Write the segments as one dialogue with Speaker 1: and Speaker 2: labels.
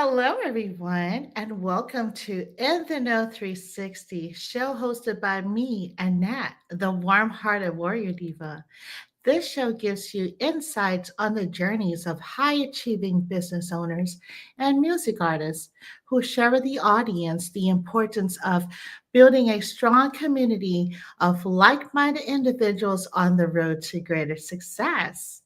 Speaker 1: Hello, everyone, and welcome to In the Know 360, show hosted by me, Annette, the warm hearted warrior diva. This show gives you insights on the journeys of high achieving business owners and music artists who share with the audience the importance of building a strong community of like minded individuals on the road to greater success.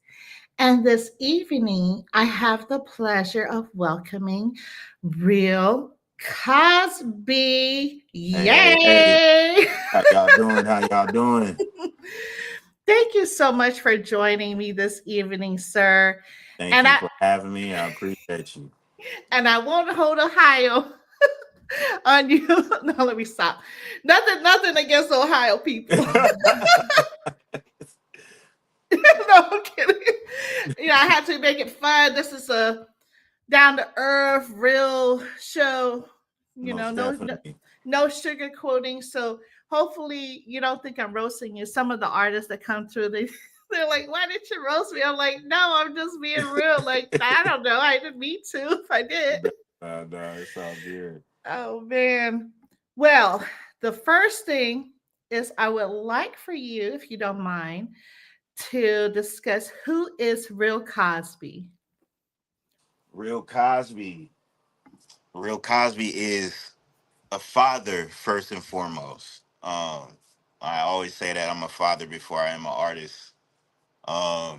Speaker 1: And this evening, I have the pleasure of welcoming Real Cosby.
Speaker 2: Hey,
Speaker 1: Yay!
Speaker 2: how y'all doing? How y'all doing?
Speaker 1: Thank you so much for joining me this evening, sir.
Speaker 2: Thank
Speaker 1: And
Speaker 2: you
Speaker 1: I
Speaker 2: for having me. I appreciate you.
Speaker 1: and I won't hold Ohio on you. No, let me stop. Nothing against Ohio people. No, I'm kidding. I had to make it fun. This is a down to earth, real show.
Speaker 2: Most
Speaker 1: No
Speaker 2: definitely.
Speaker 1: no sugarcoating. So hopefully you don't think I'm roasting you. Some of the artists that come through, they're like, "Why did you roast me?" I'm like, "No, I'm just being real. Like I don't know. I didn't mean to. If I did."
Speaker 2: No, it's all good.
Speaker 1: Oh man. Well, the first thing is I would like for you, if you don't mind, to discuss who is Real Cosby.
Speaker 2: Real Cosby. Real Cosby is a father first and foremost. I always say that I'm a father before I am an artist.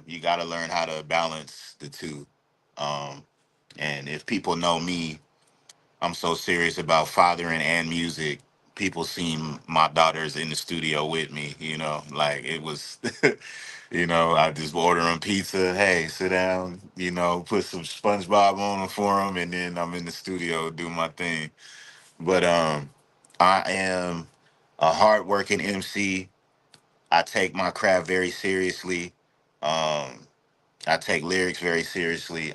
Speaker 2: You got to learn how to balance the two. Um, and if people know me, I'm so serious about fathering and music. People seen my daughters in the studio with me, like it was, I just order them pizza. Hey, sit down, put some SpongeBob on them for them, and then I'm in the studio do my thing. But I am a hardworking MC. I take my craft very seriously. Um, I take lyrics very seriously.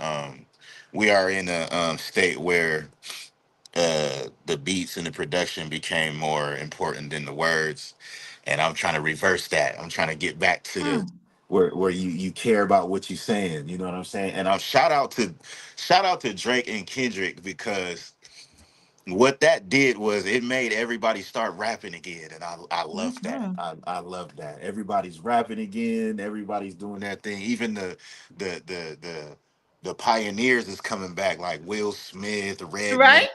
Speaker 2: We are in a state where the beats and the production became more important than the words, and I'm trying to reverse that. I'm trying to get back to the
Speaker 1: Mm,
Speaker 2: where you care about what you're saying. You know what I'm saying? And I'm shout out to Drake and Kendrick, because what that did was it made everybody start rapping again, and I love that.
Speaker 1: mhm.
Speaker 2: I love that. Everybody's rapping again. Everybody's doing that thing. Even the pioneers is coming back, like Will Smith, Redman,
Speaker 1: Right?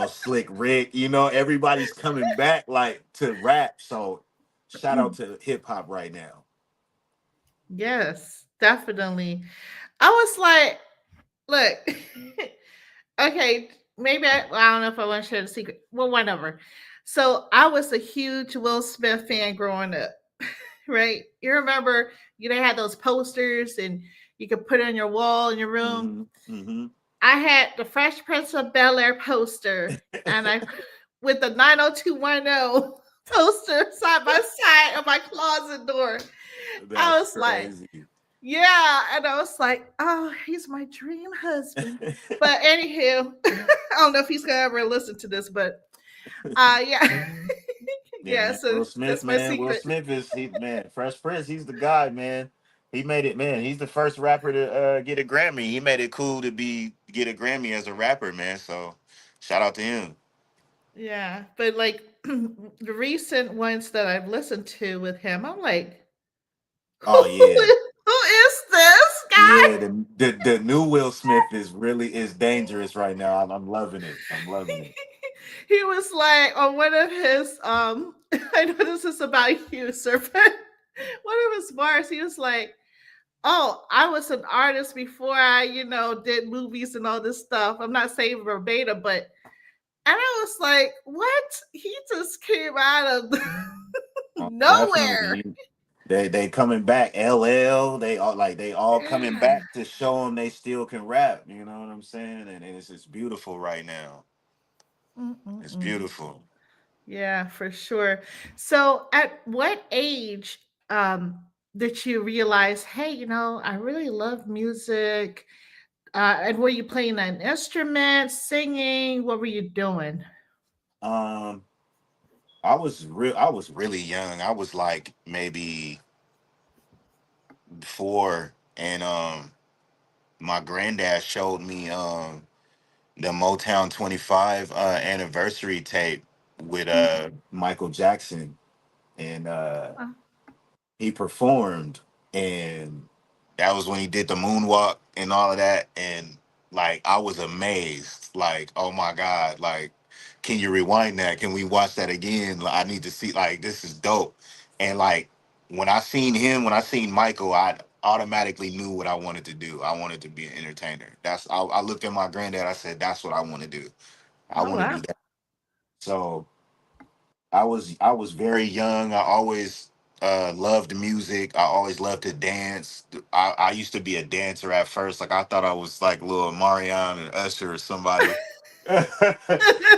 Speaker 2: Slick Rick. Everybody's coming back like to rap. So shout out to hip hop right now.
Speaker 1: Yes, definitely. I was like, look, okay, maybe well, I don't know if I want to share the secret. Well, whatever. So I was a huge Will Smith fan growing up, right? You remember they had those posters and you could put it on your wall in your room.
Speaker 2: Hmm.
Speaker 1: I had the Fresh Prince of Bel Air poster, and I with the 90210 poster side by side on my closet door. I
Speaker 2: That's
Speaker 1: was like,
Speaker 2: crazy.
Speaker 1: yeah, and I was like, oh, he's my dream husband. But anywho, I don't know if he's gonna ever listen to this, but yeah,
Speaker 2: Yeah,
Speaker 1: yeah.
Speaker 2: man.
Speaker 1: So
Speaker 2: Will Smith,
Speaker 1: that's my
Speaker 2: man. Will
Speaker 1: secret.
Speaker 2: Smith is he man. Fresh Prince, he's the guy, man. He made it, man. He's the first rapper to get a Grammy. He made it cool to get a Grammy as a rapper, man. So shout out to him.
Speaker 1: Yeah, but like the recent ones that I've listened to with him, I'm like,
Speaker 2: Oh yeah.
Speaker 1: who is this guy?
Speaker 2: Yeah, the new Will Smith is dangerous right now. I'm loving it. I'm loving it.
Speaker 1: He was like on one of his I know this is about you, sir, but one of his bars, he was like, "Oh, I was an artist before I, did movies and all this stuff." I'm not saying verbatim, but and I was like, "What?" He just came out of nowhere.
Speaker 2: Definitely. They coming back. LL, they all coming
Speaker 1: Yeah.
Speaker 2: back to show them they still can rap. You know what I'm saying? And it's just beautiful right now. It's
Speaker 1: Mm-mm-mm.
Speaker 2: beautiful.
Speaker 1: Yeah, for sure. So, at what age did you realize, hey, I really love music? And were you playing an instrument, singing? What were you doing?
Speaker 2: Um, I was really young. I was like maybe 4, and my granddad showed me. the Motown 25 anniversary tape with Michael Jackson, and he performed, and that was when he did the moonwalk and all of that. And like I was amazed, like, oh my God, like, can you rewind that? Can we watch that again? Like, I need to see, like, this is dope. And like when I seen him, when I seen Michael, I automatically knew what I wanted to do. I wanted to be an entertainer. I looked at my granddad, I said, that's what I want to do. I
Speaker 1: Oh
Speaker 2: want to
Speaker 1: wow.
Speaker 2: do that. So I was very young. I always loved music. I always loved to dance. I used to be a dancer at first. Like I thought I was like little Marion and Usher or somebody.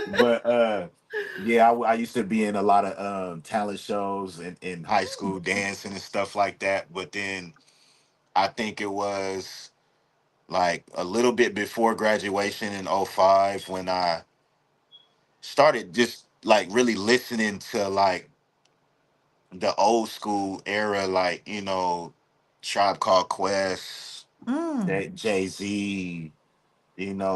Speaker 2: But yeah, I used to be in a lot of talent shows in high school, dancing and stuff like that. But then I think it was like a little bit before graduation in '05 when I started just like really listening to like the old school era, like, Tribe Called Quest,
Speaker 1: Mm.
Speaker 2: Jay Z,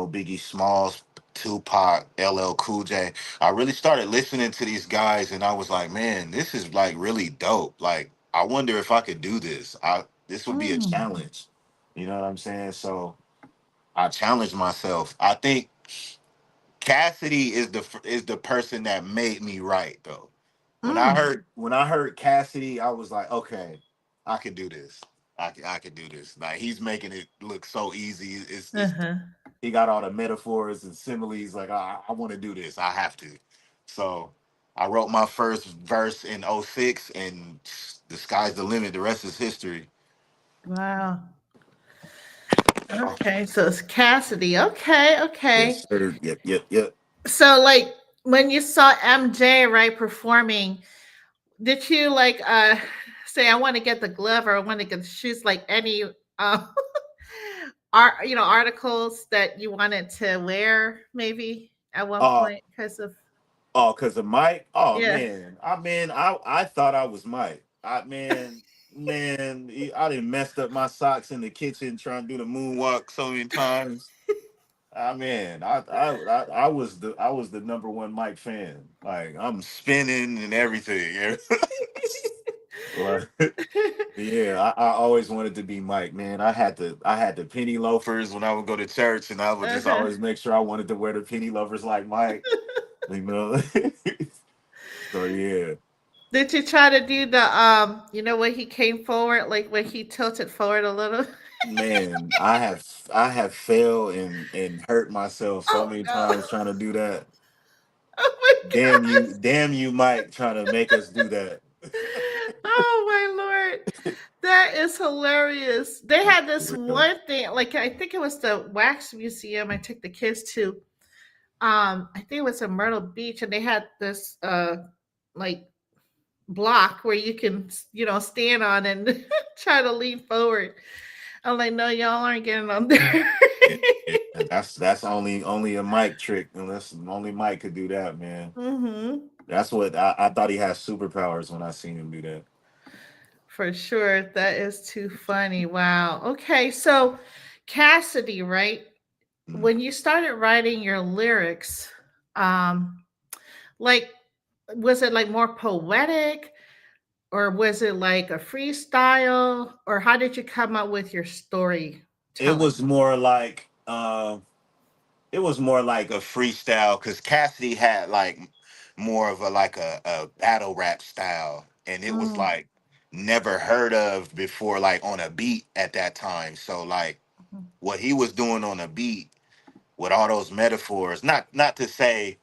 Speaker 2: Biggie Smalls, Tupac, LL Cool J. I really started listening to these guys, and I was like, man, this is like really dope. Like, I wonder if I could do this. This would be a
Speaker 1: Mm.
Speaker 2: challenge. You know what I'm saying? So I challenged myself. I think Cassidy is the person that made me right though.
Speaker 1: Mm.
Speaker 2: When I heard Cassidy, I was like, okay, I can do this. I can do this. Like he's making it look so easy. It's
Speaker 1: Uh-huh.
Speaker 2: he got all the metaphors and similes. Like I want to do this. I have to. So I wrote my first verse in '06, and the sky's the limit. The rest is history.
Speaker 1: Wow. Okay, so it's Cassidy. Okay, okay.
Speaker 2: Yes, sir. Yep, yep, yep.
Speaker 1: So like when you saw MJ right performing, did you like say I want to get the glove or I want to get the shoes like any art articles that you wanted to wear maybe at one
Speaker 2: Uh
Speaker 1: point because of
Speaker 2: cause of Mike. Oh
Speaker 1: yeah.
Speaker 2: man, I thought I was Mike. I done messed up my socks in the kitchen trying to do the moonwalk so many times. Man, I was the number one Mike fan. Like I'm spinning and everything. Like, yeah, I always wanted to be Mike, man. I had the penny loafers when I would go to church, and I would just
Speaker 1: Uh-huh.
Speaker 2: always make sure I wanted to wear the penny loafers like Mike. You know. So yeah,
Speaker 1: Did you try to do the when he came forward, like when he tilted forward a little?
Speaker 2: man, I have failed and hurt myself so
Speaker 1: Oh
Speaker 2: many
Speaker 1: no.
Speaker 2: times trying to do that.
Speaker 1: Oh my gosh.
Speaker 2: Damn you, Mike, trying to make us do that.
Speaker 1: Oh my lord. That is hilarious. They had this one thing, like I think it was the wax museum I took the kids to. I think it was in Myrtle Beach, and they had this like block where you can stand on and try to lean forward. I'm like, no, y'all aren't getting on there.
Speaker 2: Yeah, yeah, that's only a Mike trick, unless only Mike could do that, man.
Speaker 1: Hmm.
Speaker 2: That's what I thought he had superpowers when I seen him do that.
Speaker 1: For sure. That is too funny. Wow. Okay. So, Cassidy, right?
Speaker 2: Mm.
Speaker 1: When you started writing your lyrics, um, like, was it like more poetic or was it like a freestyle or how did you come up with your
Speaker 2: It
Speaker 1: storytelling?
Speaker 2: was more like it was more like a freestyle because Cassidy had like more of a battle rap style, and it was
Speaker 1: Mm,
Speaker 2: like never heard of before, like on a beat at that time. So like
Speaker 1: mhm,
Speaker 2: what he was doing on a beat with all those metaphors, not to say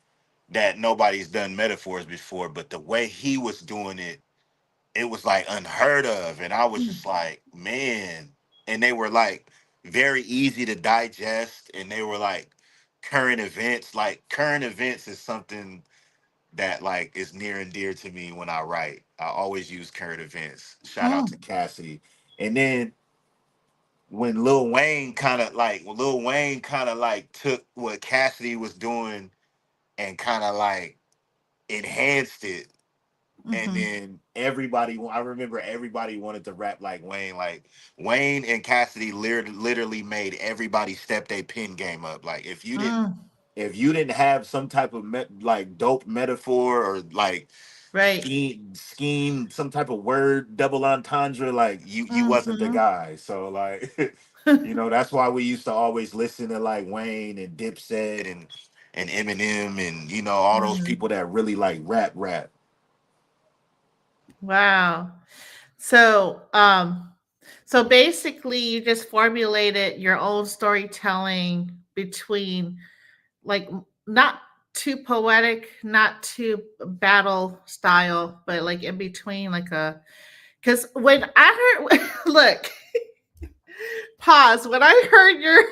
Speaker 2: that nobody's done metaphors before, but the way he was doing it, it was like unheard of, and I was
Speaker 1: mm,
Speaker 2: just like, man. And they were like very easy to digest, and they were like current events. Like current events is something that like is near and dear to me when I write. I always use current events. Shout out to
Speaker 1: mm,
Speaker 2: Cassidy. And then when Lil Wayne kind of like took what Cassidy was doing and kind of like enhanced it, and
Speaker 1: mhm,
Speaker 2: then I remember everybody wanted to rap like Wayne. Like Wayne and Cassidy literally made everybody step their pen game up. Like if you didn't
Speaker 1: mm.
Speaker 2: if you didn't have some type of like dope metaphor or like
Speaker 1: Right.
Speaker 2: scheme, some type of word double entendre, like you wasn't the
Speaker 1: Mm-hmm.
Speaker 2: guy. So like, that's why we used to always listen to like Wayne and Dipset and Eminem and all those
Speaker 1: Hmm.
Speaker 2: people that really like rap.
Speaker 1: Wow. So, so basically, you just formulated your own storytelling between like not too poetic, not too battle style, but like in between, like a. Because when I heard, look, pause. When I heard your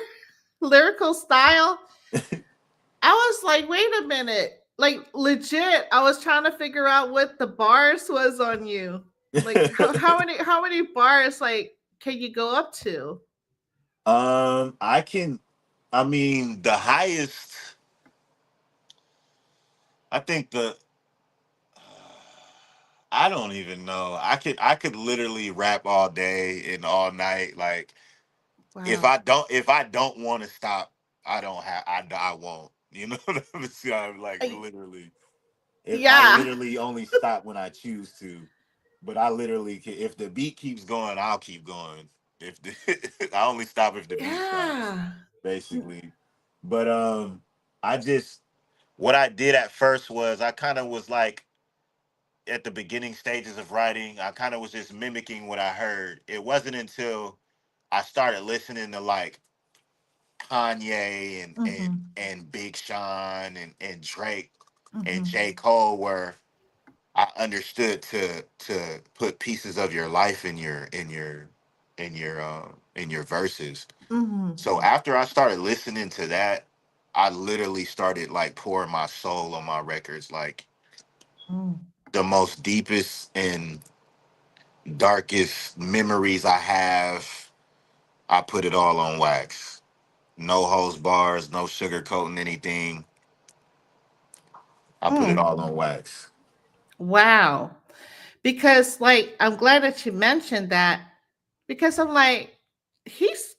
Speaker 1: lyrical style, I was like, wait a minute. Like legit, I was trying to figure out what the bars was on you. Like how many bars like can you go up to?
Speaker 2: I can. I mean, the highest. I think the. I don't even know. I could literally rap all day and all night. Like
Speaker 1: Wow.
Speaker 2: if I don't want to stop, I don't have I won't. You know what I'm saying? Like
Speaker 1: I-
Speaker 2: literally. If I
Speaker 1: yeah.
Speaker 2: literally only stop when I choose to, but I literally if the beat keeps going, I'll keep going. If the, I only stop if the beat stops,
Speaker 1: Yeah.
Speaker 2: basically. But I just what I did at first was I kind of was like at the beginning stages of writing, I kind of was just mimicking what I heard. It wasn't until I started listening to like Kanye
Speaker 1: Mhm.
Speaker 2: and Big Sean and Drake and
Speaker 1: Mhm.
Speaker 2: J. Cole where I understood to put pieces of your life in your verses.
Speaker 1: Mhm.
Speaker 2: So after I started listening to that, I literally started like pouring my soul on my records, like
Speaker 1: Mm.
Speaker 2: the most deepest and darkest memories I have. I put it all on wax. No hose bars, no sugarcoating anything. I put it
Speaker 1: Mm.
Speaker 2: all on wax.
Speaker 1: Wow. Because like I'm glad that you mentioned that because I'm like he's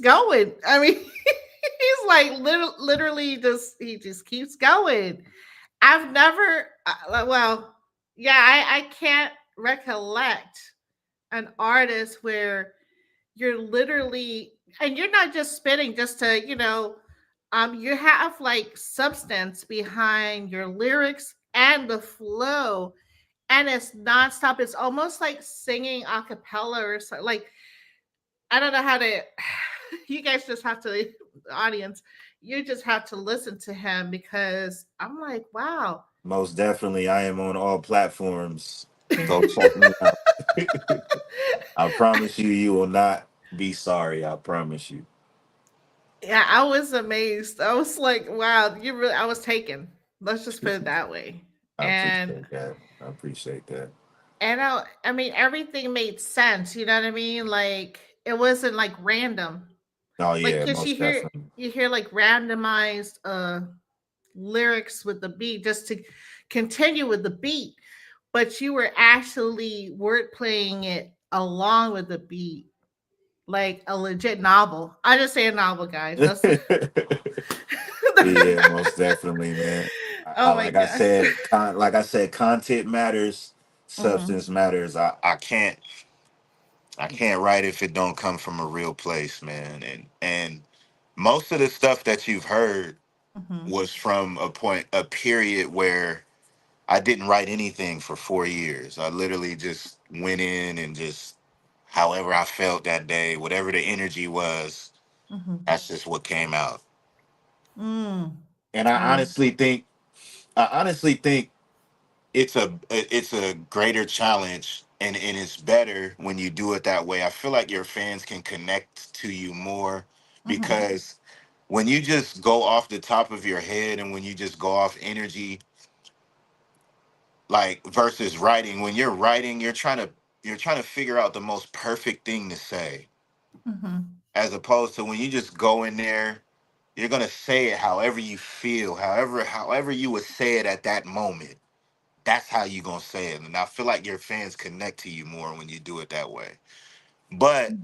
Speaker 1: going. I mean, he's like literally just he just keeps going. I've never well, yeah, I can't recollect an artist where you're literally and you're not just spitting just to, you have like substance behind your lyrics and the flow and it's nonstop. It's almost like singing a cappella or something. Like I don't know how to. You guys just have to, the audience. You just have to listen to him because I'm like, wow.
Speaker 2: Most definitely, I am on all platforms. Go check me out. I promise you, you will not be sorry. I promise you.
Speaker 1: Yeah, I was amazed. I was like, wow, you really. I was taken. Let's just put it that way.
Speaker 2: I
Speaker 1: And
Speaker 2: appreciate that. I appreciate that.
Speaker 1: I mean, everything made sense. You know what I mean? Like it wasn't like random.
Speaker 2: Oh
Speaker 1: Like,
Speaker 2: yeah,
Speaker 1: cause
Speaker 2: most definitely.
Speaker 1: you hear like randomized lyrics with the beat just to continue with the beat, but you were actually word playing it along with the beat, like a legit novel. I just say a novel, guys. That's
Speaker 2: Yeah, most definitely, man.
Speaker 1: oh my god.
Speaker 2: Like I said, content matters,
Speaker 1: Mm-hmm.
Speaker 2: substance matters. I can't write if it don't come from a real place, man. And most of the stuff that you've heard
Speaker 1: Mm-hmm.
Speaker 2: was from a period where I didn't write anything for 4 years. I literally just went in and just however I felt that day, whatever the energy was,
Speaker 1: Mm-hmm.
Speaker 2: that's just what came out.
Speaker 1: Mm.
Speaker 2: And
Speaker 1: Um.
Speaker 2: I honestly think it's a greater challenge and it's better when you do it that way. I feel like your fans can connect to you more
Speaker 1: Mm-hmm.
Speaker 2: because when you just go off the top of your head and when you just go off energy, like versus writing, when you're writing, you're trying to figure out the most perfect thing to say,
Speaker 1: Mm-hmm.
Speaker 2: as opposed to when you just go in there, you're gonna say it however you feel, however you would say it at that moment. That's how you gonna say it. And I feel like your fans connect to you more when you do it that way. But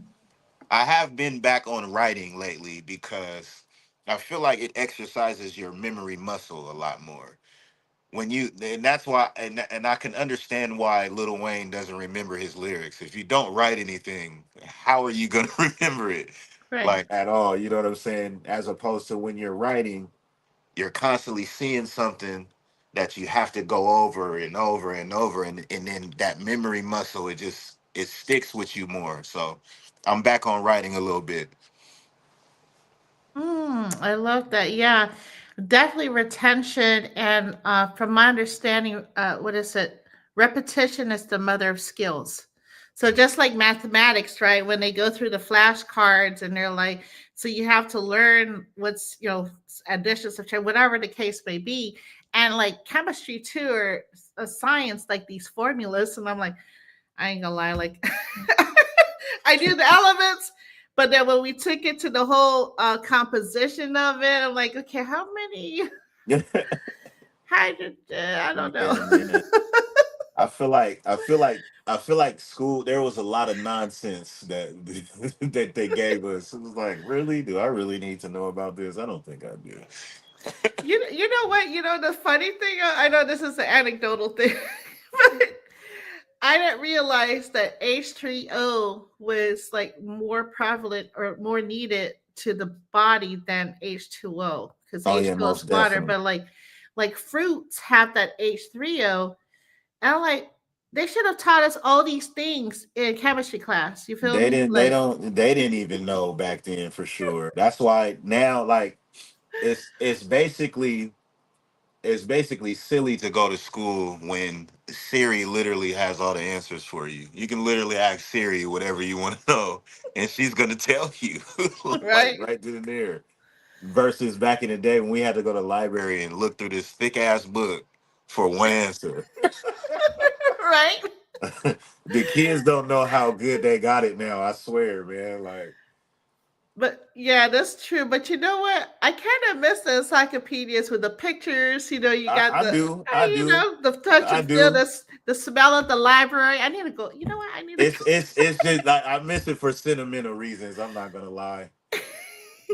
Speaker 2: I have been back on writing lately because I feel like it exercises your memory muscle a lot more. When you and that's why and I can understand why Lil Wayne doesn't remember his lyrics. If you don't write anything, how are you gonna remember it?
Speaker 1: Right.
Speaker 2: Like at all, you know what I'm saying? As opposed to when you're writing, you're constantly seeing something that you have to go over and over and over, and then that memory muscle, it sticks with you more. So I'm back on writing a little bit.
Speaker 1: I love that. Yeah, definitely retention. And from my understanding, what is it? Repetition is the mother of skills. So just like mathematics, right? When they go through the flashcards and they're like, so you have to learn what's, addition, subtraction, whatever the case may be. And like chemistry too, or a science, like these formulas. And I'm like, I ain't gonna lie, like I knew the elements, but then when we took it to the whole composition of it, I'm like, okay, how many
Speaker 2: Yeah,
Speaker 1: hydrogen? I don't know.
Speaker 2: man. I feel like school. There was a lot of nonsense that that they gave us. It was like, really? Do I really need to know about this? I don't think I do.
Speaker 1: You know what? You know the funny thing. I know this is an anecdotal thing, but I didn't realize that H3O was like more prevalent or more needed to the body than H2O because
Speaker 2: Oh yeah,
Speaker 1: H2O
Speaker 2: most
Speaker 1: is water,
Speaker 2: definitely.
Speaker 1: but like fruits have that H3O. And I'm like, they should have taught us all these things in chemistry class. You feel
Speaker 2: They
Speaker 1: me?
Speaker 2: didn't. They
Speaker 1: Like,
Speaker 2: don't. They didn't even know back then for sure. That's why now, like, it's basically silly to go to school when Siri literally has all the answers for you. You can literally ask Siri whatever you want to know, and she's gonna tell you, like
Speaker 1: right?
Speaker 2: right then and there. Versus back in the day when we had to go to the library and look through this thick ass book for one answer.
Speaker 1: Right?
Speaker 2: The kids don't know how good they got it now. I swear, man. Like
Speaker 1: But yeah, that's true. But you know what? I kind of miss the encyclopedias with the pictures. You got
Speaker 2: I
Speaker 1: the,
Speaker 2: do, I do,
Speaker 1: the touch
Speaker 2: I
Speaker 1: and feel,
Speaker 2: do.
Speaker 1: the smell of the library. I need to go. You know what? I need to go.
Speaker 2: It's just like I miss it for sentimental reasons. I'm not gonna lie.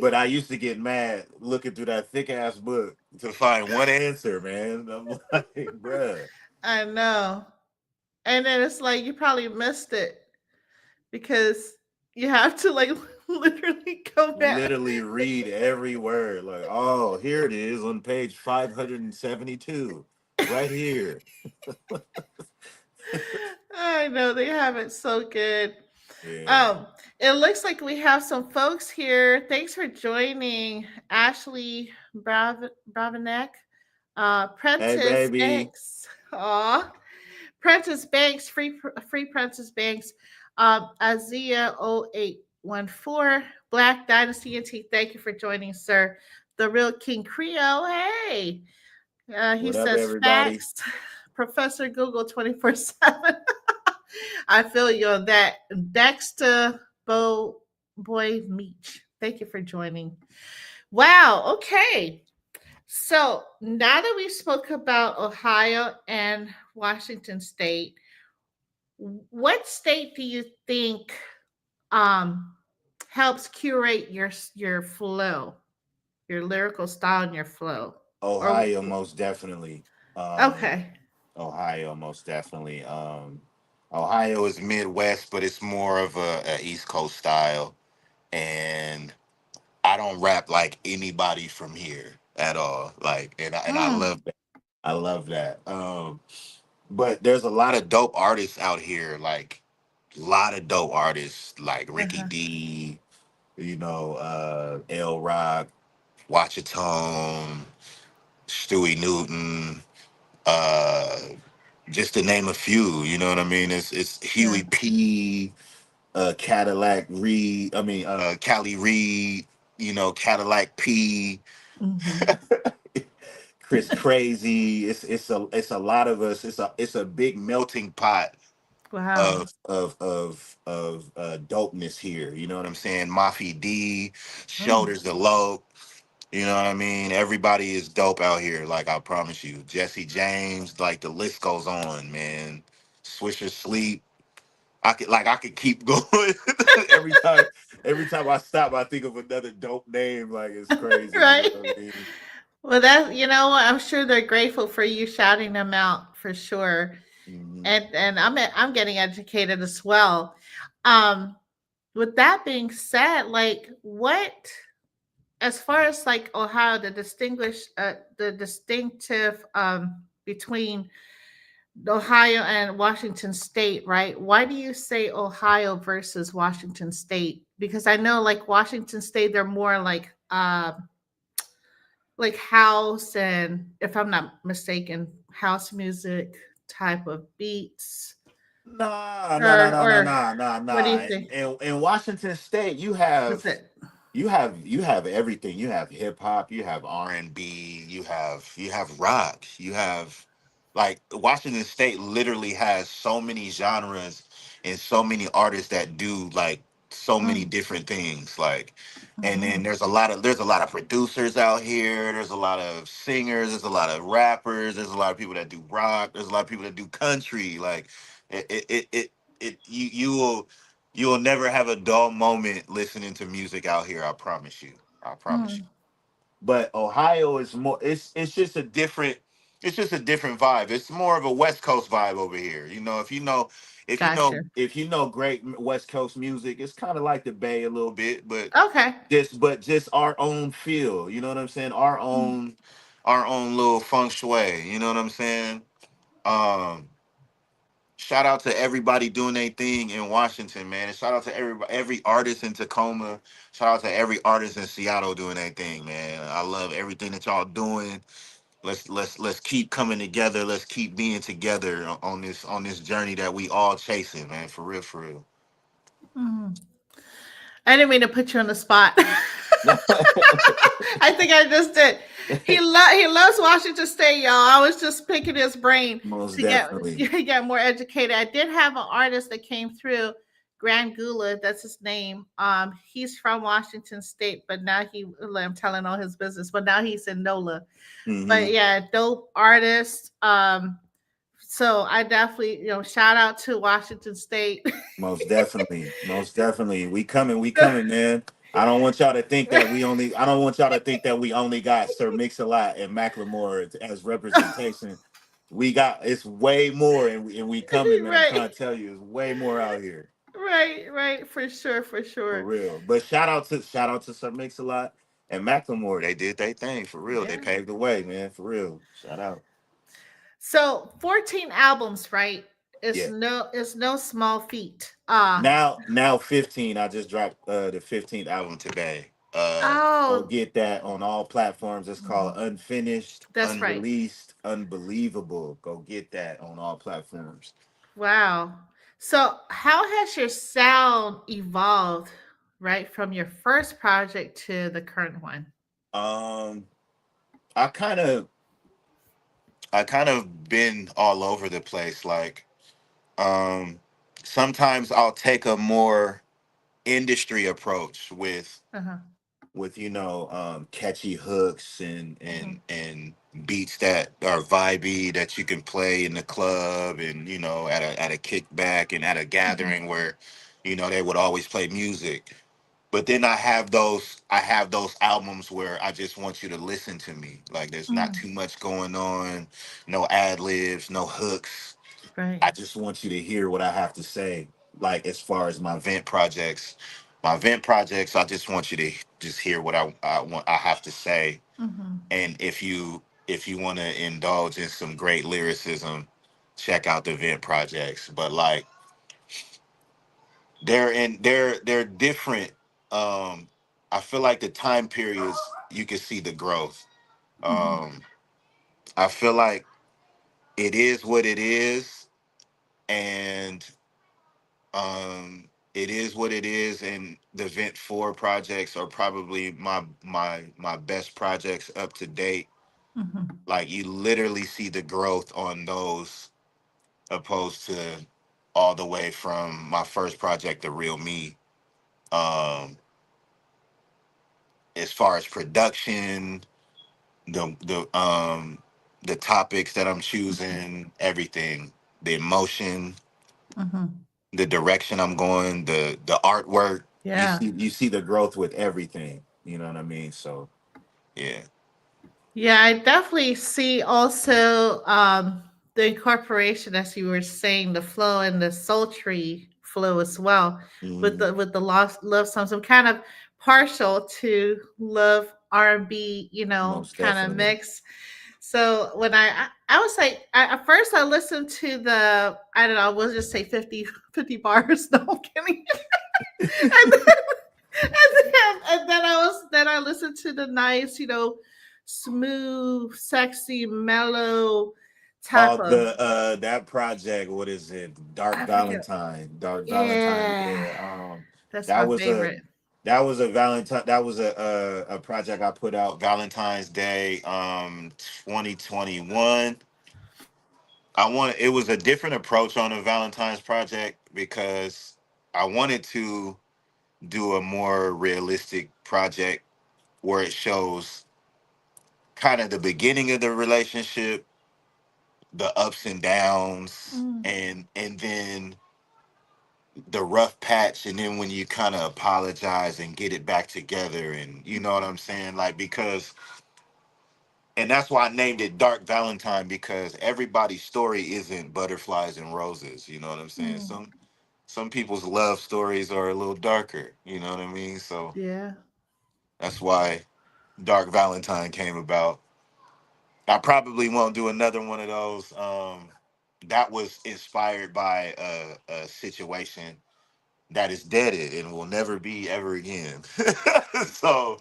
Speaker 2: But I used to get mad looking through that thick ass book to find one answer, man. I'm like, bruh,
Speaker 1: I know. And then it's like you probably missed it because you have to like literally go back.
Speaker 2: literally read every word. Like, oh, here it is on page 572, right here.
Speaker 1: I know they have it so good.
Speaker 2: Yeah.
Speaker 1: Um, it looks like we have some folks here. Thanks for joining, Ashley Bravanek,
Speaker 2: Hey,
Speaker 1: Prentice
Speaker 2: baby.
Speaker 1: Banks. Aw, Prentice Banks, free Prentice Banks. Azia 0814, Black Dynasty and T. Thank you for joining, sir. The Real King Creole. Hey, he
Speaker 2: What up,
Speaker 1: says
Speaker 2: everybody?
Speaker 1: facts. Professor Google 24/7. I feel you on that. Dexter Boy Meach. Thank you for joining. Wow. Okay. So now that we spoke about Ohio and Washington State, what state do you think um, helps curate your flow, your lyrical style, and your flow? Or
Speaker 2: Ohio, most definitely. Um,
Speaker 1: okay.
Speaker 2: Ohio, most definitely. Ohio is Midwest, but it's more of a East Coast style, and I don't rap like anybody from here at all. Like, and I
Speaker 1: Mm,
Speaker 2: love that. I love that. But there's a lot of dope artists out here. Like, a lot of dope artists like Ricky
Speaker 1: uh-huh.
Speaker 2: D. L Rock, Watchatone, Stewie Newton. Uh, just to name a few. You know what I mean? It's
Speaker 1: Yeah.
Speaker 2: Huey P. Cadillac Reed. I mean, Cali Reed. Cadillac P.
Speaker 1: Hmm.
Speaker 2: Chris Crazy. It's a lot of us. It's a big melting pot
Speaker 1: Wow.
Speaker 2: of dopeness here. You know what I'm saying? Mafi D,
Speaker 1: Mm.
Speaker 2: Shoulders the Low. You know what I mean? Everybody is dope out here. Like I promise you, Jesse James. Like the list goes on, man. Swisher Sleep. I could keep going every time. every time I stop, I think of another dope name. Like it's crazy. You know
Speaker 1: Right.
Speaker 2: what I mean?
Speaker 1: Well, that you know what, I'm sure they're grateful for you shouting them out for sure.
Speaker 2: Hmm.
Speaker 1: And I'm getting educated as well. Um, with that being said, like what as far as like Ohio, the distinctive between Ohio and Washington State, right? Why do you say Ohio versus Washington State? Because I know like Washington State, they're more like house and if I'm not mistaken, house music type of beats.
Speaker 2: Nah, nah, nah,
Speaker 1: Or
Speaker 2: nah, nah,
Speaker 1: or
Speaker 2: nah, nah,
Speaker 1: what do you
Speaker 2: nah.
Speaker 1: think?
Speaker 2: In Washington State,
Speaker 1: Is it
Speaker 2: you have everything. You have hip hop, you have R&B, you have rock, you have like Washington State literally has so many genres and so many artists that do like so many
Speaker 1: mm,
Speaker 2: different things. Like, and then
Speaker 1: mhm,
Speaker 2: there's a lot of producers out here. There's a lot of singers. There's a lot of rappers. There's a lot of people that do rock. There's a lot of people that do country. Like, you will never have a dull moment listening to music out here. I promise you. I promise you.
Speaker 1: mm,
Speaker 2: But Ohio is more. It's just a different vibe. It's more of a West Coast vibe over here. You know,
Speaker 1: gotcha.
Speaker 2: if you know great West Coast music, it's kind of like the Bay a little bit,
Speaker 1: Okay.
Speaker 2: just our own feel. You know what I'm saying?
Speaker 1: Mm,
Speaker 2: Our own little feng shui. You know what I'm saying? Um, Shout out to everybody doing their thing in Washington, man. And shout out to every artist in Tacoma. Shout out to every artist in Seattle doing their thing, man. I love everything that y'all doing. Let's keep coming together. Let's keep being together on this journey that we all chasing, man. For real, for real.
Speaker 1: mm. I didn't mean to put you on the spot. I think I just did. He loves Washington State, y'all. I was just picking his brain
Speaker 2: Most
Speaker 1: to get
Speaker 2: definitely.
Speaker 1: get more educated. I did have an artist that came through, Grand Gula. That's his name. He's from Washington State, but now I'm telling all his business. But now he's in NOLA. But
Speaker 2: Hmm.
Speaker 1: yeah, dope artist. So I definitely shout out to Washington State.
Speaker 2: Most definitely. Most definitely. We coming, man. I don't want y'all to think that we only got Sir Mix-a-Lot and Macklemore as representation. We got it's way more and we coming, man. I'm
Speaker 1: Right.
Speaker 2: trying to tell you, it's way more out here.
Speaker 1: Right, for sure, for
Speaker 2: For
Speaker 1: sure.
Speaker 2: real. But shout out to Sir Mix-a-Lot and Macklemore. They did their thing for real. They
Speaker 1: Yeah.
Speaker 2: paved the way, man. For real. Shout out.
Speaker 1: So 14 albums, right?
Speaker 2: Yeah.
Speaker 1: It's no small feat.
Speaker 2: Now 15. I just dropped the 15th album today. Go
Speaker 1: Oh,
Speaker 2: get that on all platforms. It's called
Speaker 1: mhm,
Speaker 2: Unfinished,
Speaker 1: that's right.
Speaker 2: Unreleased, Unbelievable. Go get that on all platforms.
Speaker 1: Wow. So how has your sound evolved, right, from your first project to the current one?
Speaker 2: Um, I kind of I kind of been all over the place. Like, um, sometimes I'll take a more industry approach
Speaker 1: Uh-huh.
Speaker 2: with catchy hooks
Speaker 1: Hmm.
Speaker 2: and beats that are vibey that you can play in the club and at a kickback and at a
Speaker 1: Hmm.
Speaker 2: gathering where they would always play music. But then I have those albums where I just want you to listen to me, like there's not
Speaker 1: Hmm.
Speaker 2: too much going on, no ad libs, no hooks.
Speaker 1: Right.
Speaker 2: I just want you to hear what I have to say. Like as far as my vent projects, I just want you to just hear what I have to say.
Speaker 1: Hmm.
Speaker 2: And if you want to indulge in some great lyricism, check out the vent projects. But like they're different. Um, I feel like the time periods you can see the growth.
Speaker 1: Hmm.
Speaker 2: Um, I feel like it is what it is, and it is what it is, and the Vent 4 projects are probably my best projects up to date.
Speaker 1: Hmm.
Speaker 2: Like you literally see the growth on those opposed to all the way from my first project, The Real Me. Um, as far as production, the topics that I'm choosing, everything, the emotion,
Speaker 1: Hmm.
Speaker 2: the direction I'm going, the artwork.
Speaker 1: Yeah.
Speaker 2: You see the growth with everything. You know what I mean? So yeah.
Speaker 1: Yeah, I definitely see also the incorporation, as you were saying, the flow and the sultry flow as well
Speaker 2: Hmm.
Speaker 1: with the love songs. I'm kind of partial to love R&B,
Speaker 2: Most
Speaker 1: kind of
Speaker 2: definitely.
Speaker 1: mix. So when I was like, at first I listened to the, I don't know, we'll just say 50 bars. No, I'm kidding. And and then I listened to the nice, smooth, sexy, mellow type
Speaker 2: Oh,
Speaker 1: of,
Speaker 2: the that project, what is it?
Speaker 1: I forget.
Speaker 2: Dark Valentine.
Speaker 1: Yeah,
Speaker 2: Yeah.
Speaker 1: that's
Speaker 2: That
Speaker 1: my
Speaker 2: was a
Speaker 1: favorite.
Speaker 2: that was a project I put out Valentine's Day 2021. It was a different approach on the Valentine's project because I wanted to do a more realistic project where it shows kind of the beginning of the relationship, the ups and downs,
Speaker 1: Mm,
Speaker 2: and then the rough patch, and then when you kind of apologize and get it back together, and you know what I'm saying, like, because and that's why I named it Dark Valentine, because everybody's story isn't butterflies and roses, you know what I'm saying.
Speaker 1: mm,
Speaker 2: Some people's love stories are a little darker, you know what I mean. So
Speaker 1: yeah.
Speaker 2: that's why Dark Valentine came about. I probably won't do another one of those. That was inspired by a situation that is deaded and will never be ever again. So,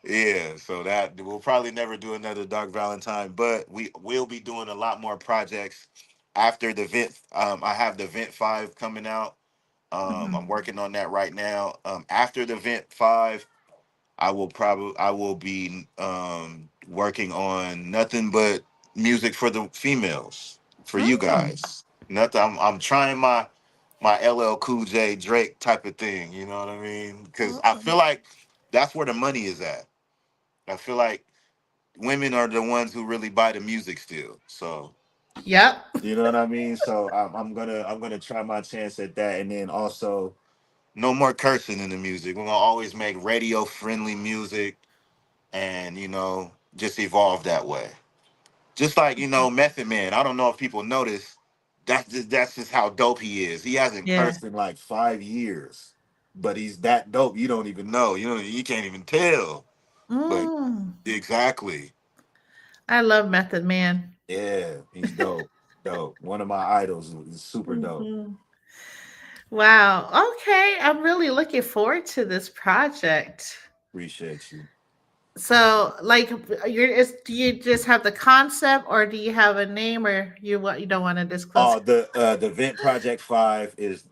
Speaker 2: yeah, so that we'll probably never do another Dark Valentine, but we will be doing a lot more projects after the Vent. I have the Vent 5 coming out. I'm
Speaker 1: Hmm.
Speaker 2: working on that right now. After the Vent 5, I will be working on nothing but music for the females, for you
Speaker 1: Mm,
Speaker 2: guys. Nothing. I'm trying my LL Cool J Drake type of thing. You know what I mean? Because I
Speaker 1: mm.
Speaker 2: feel like that's where the money is at. I feel like women are the ones who really buy the music still. So
Speaker 1: Yep.
Speaker 2: you know what I mean. So I'm gonna try my chance at that, and then also no more cursing in the music. We're gonna always make radio friendly music, and just evolve that way. Just like Method Man. I don't know if people notice. That's just how dope he is. He hasn't
Speaker 1: Yeah.
Speaker 2: cursed in like 5 years, but he's that dope. You don't even know. You can't even tell. But
Speaker 1: Mm.
Speaker 2: exactly,
Speaker 1: I love Method Man.
Speaker 2: yeah, he's dope. Dope. One of my idols. Is super dope.
Speaker 1: Hmm. Wow. Okay. I'm really looking forward to this project.
Speaker 2: Appreciate you.
Speaker 1: So, like, do you just have the concept, or do you have a name, or you don't want to disclose?
Speaker 2: Oh, the Vent Project 5 is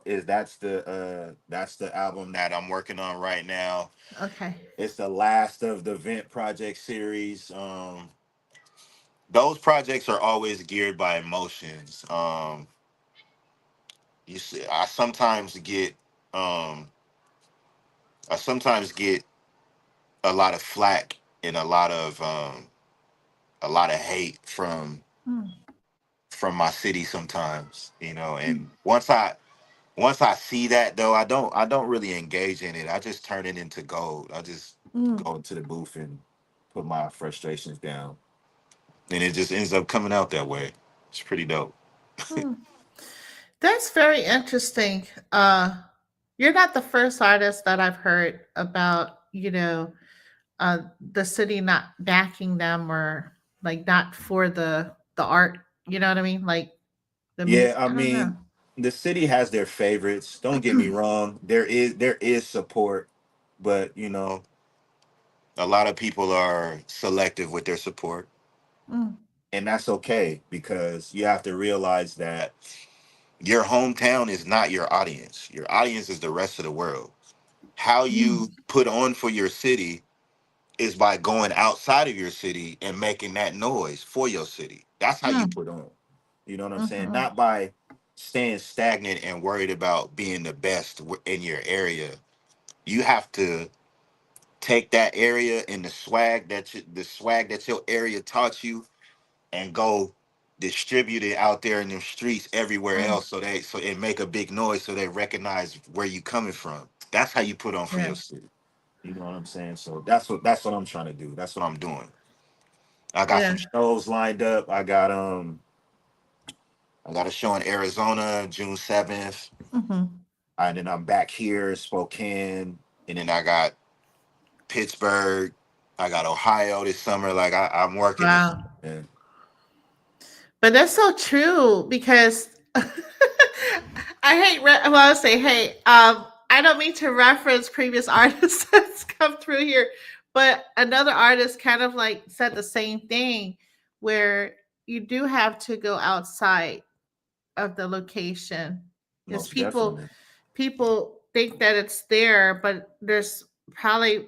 Speaker 2: that's the album that I'm working on right now.
Speaker 1: Okay.
Speaker 2: It's the last of the Vent Project series. Those projects are always geared by emotions. You see, um, I sometimes get a lot of flack and a lot of hate
Speaker 1: Mm,
Speaker 2: from my city sometimes.
Speaker 1: mm,
Speaker 2: And once I see that though, I don't really engage in it. I just turn it into gold. I just
Speaker 1: mm,
Speaker 2: go into the booth and put my frustrations down, and it just ends up coming out that way. It's pretty dope.
Speaker 1: mm. That's very interesting. You're not the first artist that I've heard about, the city not backing them, or like not for the art. You know what I mean? Like the
Speaker 2: Yeah,
Speaker 1: music.
Speaker 2: I
Speaker 1: I don't know.
Speaker 2: mean, the city has their favorites. Don't get me wrong. There is support, but a lot of people are selective with their support,
Speaker 1: Mm,
Speaker 2: and that's okay because you have to realize that your hometown is not your audience. Your audience is the rest of the world. How
Speaker 1: mm,
Speaker 2: you put on for your city is by going outside of your city and making that noise for your city. That's how you
Speaker 1: mm,
Speaker 2: put on. You know what I'm saying?
Speaker 1: mhm,
Speaker 2: Not by staying stagnant and worried about being the best in your area. You have to take that area and the swag that your area taught you and go. distribute it out there in the streets everywhere
Speaker 1: Mm,
Speaker 2: else, so it make a big noise, so they recognize where you coming from. That's how you put on for
Speaker 1: yeah.
Speaker 2: your city. You know what I'm saying? So that's what I'm trying to do. That's what I'm doing. I got some
Speaker 1: Yeah.
Speaker 2: shows lined up. I got a show in Arizona June 7th,
Speaker 1: Hmm.
Speaker 2: and then I'm back here Spokane, and then I got Pittsburgh. I got Ohio this summer. Like I'm working this.
Speaker 1: Wow.
Speaker 2: And
Speaker 1: But that's so true because I hate. Well, I'll say hate. I don't mean to reference previous artists that's come through here, but another artist kind of like said the same thing, where you do have to go outside of the location because
Speaker 2: most definitely,
Speaker 1: people think that it's there, but there's probably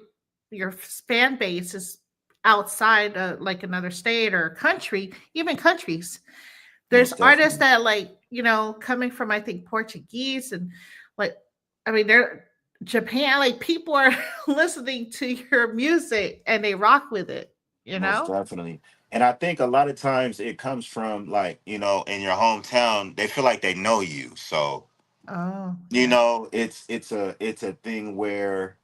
Speaker 1: your fan base is outside like another state or country, even countries. There's
Speaker 2: most
Speaker 1: artists
Speaker 2: definitely,
Speaker 1: that like, coming from I think Portuguese and like I mean they're Japan, like people are listening to your music and they rock with it, you
Speaker 2: most
Speaker 1: know?
Speaker 2: definitely. And I think a lot of times it comes from, like, in your hometown, they feel like they know you. So,
Speaker 1: Oh, yeah.
Speaker 2: it's a thing where,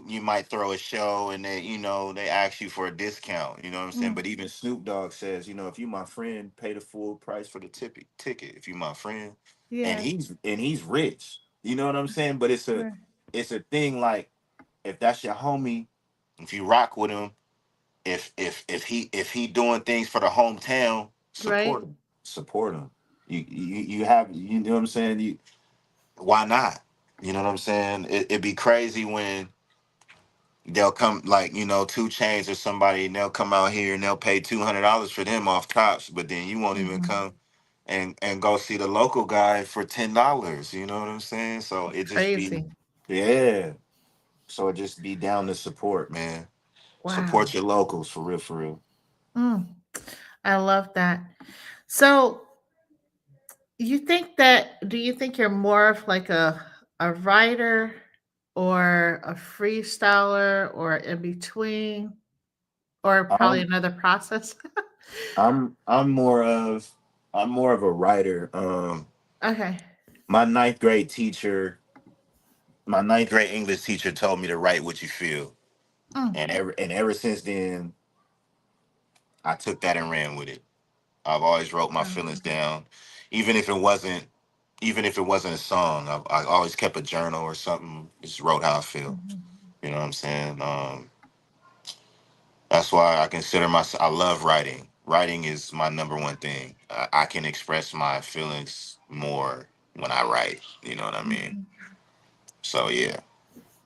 Speaker 2: you might throw a show and they ask you for a discount. You know what I'm saying?
Speaker 1: Mm,
Speaker 2: But even Snoop Dogg says, if you my friend, pay the full price for the ticket. If you my friend, and
Speaker 1: yeah.
Speaker 2: he's rich. You know what I'm saying? But
Speaker 1: Right.
Speaker 2: it's a thing, like, if that's your homie, if you rock with him, if he doing things for the hometown, support
Speaker 1: Right?
Speaker 2: him. Support him. You know what I'm saying? Why not? You know what I'm saying? It'd be crazy when they'll come, like, Two Chains or somebody, and they'll come out here and they'll pay $200 for them off tops, but then you won't even
Speaker 1: Mhm.
Speaker 2: come and go see the local guy for $10. You know what I'm saying? So it just be,
Speaker 1: Crazy.
Speaker 2: yeah. So it just be down to support, man.
Speaker 1: Wow.
Speaker 2: Support your locals, for real, for real.
Speaker 1: Mm, I love that. So, do you think you're more of like a writer or a freestyler or in between or probably
Speaker 2: Um,
Speaker 1: another process?
Speaker 2: I'm more of a writer.
Speaker 1: Okay.
Speaker 2: My ninth grade teacher, my ninth grade English teacher told me to write what you feel,
Speaker 1: Mm,
Speaker 2: and ever since then, I took that and ran with it. I've always wrote my
Speaker 1: I
Speaker 2: feelings
Speaker 1: love that.
Speaker 2: down, even if it wasn't, even if it wasn't a song. I always kept a journal or something. Just wrote how I feel.
Speaker 1: Mhm.
Speaker 2: You know what I'm saying? That's why I consider myself. I love writing. Writing is my number one thing. I can express my feelings more when I write. You know what I mean?
Speaker 1: Mhm.
Speaker 2: So yeah,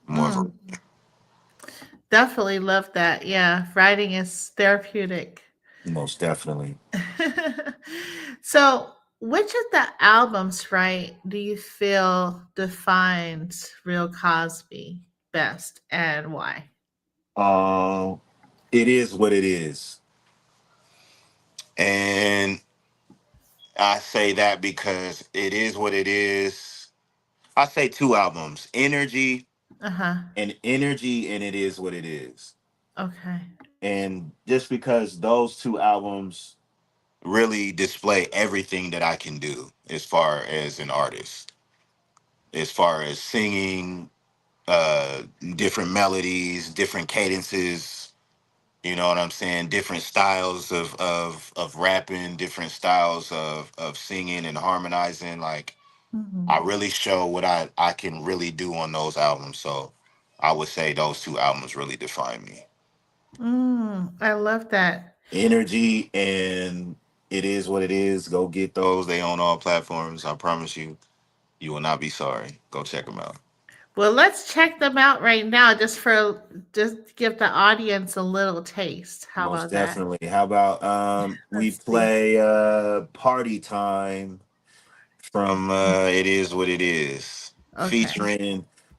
Speaker 2: more of a,
Speaker 1: Mm, definitely love that. Yeah, writing is therapeutic.
Speaker 2: most definitely.
Speaker 1: So, which of the albums, right, do you feel defines Real Cosby best and why?
Speaker 2: Um, it is what it is, and I say that because it is what it is. I say two albums,
Speaker 1: Uh huh.
Speaker 2: and it is what it is.
Speaker 1: Okay.
Speaker 2: And just because those two albums really display everything that I can do as far as an artist, as far as singing, uh, different melodies, different cadences. You know what I'm saying? Different styles of rapping, different styles of singing and harmonizing. Like, I
Speaker 1: Hmm.
Speaker 2: really show what I can really do on those albums. So I would say those two albums really define me.
Speaker 1: I love that.
Speaker 2: Energy and it is what it is. Go get those. They on all platforms. I promise you, you will not be sorry. Go check them out.
Speaker 1: Well, let's check them out right now just to give the audience a little taste. How
Speaker 2: Most
Speaker 1: about that?
Speaker 2: definitely. How about we
Speaker 1: Let's see.
Speaker 2: play Party Time from It Is What It Is,
Speaker 1: Okay.